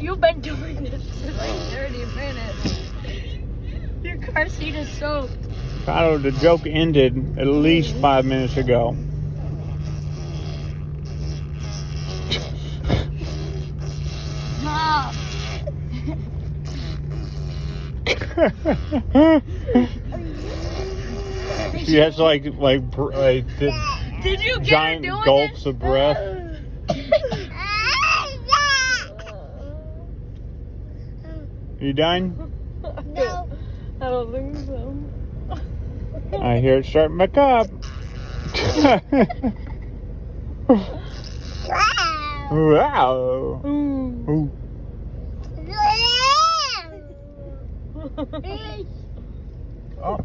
You've been doing this for like 30 minutes. Your car seat is soaked. Tyler, the joke ended at least 5 minutes ago. Stop. She has like Did you get giant her doing gulps this? of breath. You done? No. I don't think so. I hear it starting back up. Wow. Ooh. Oh.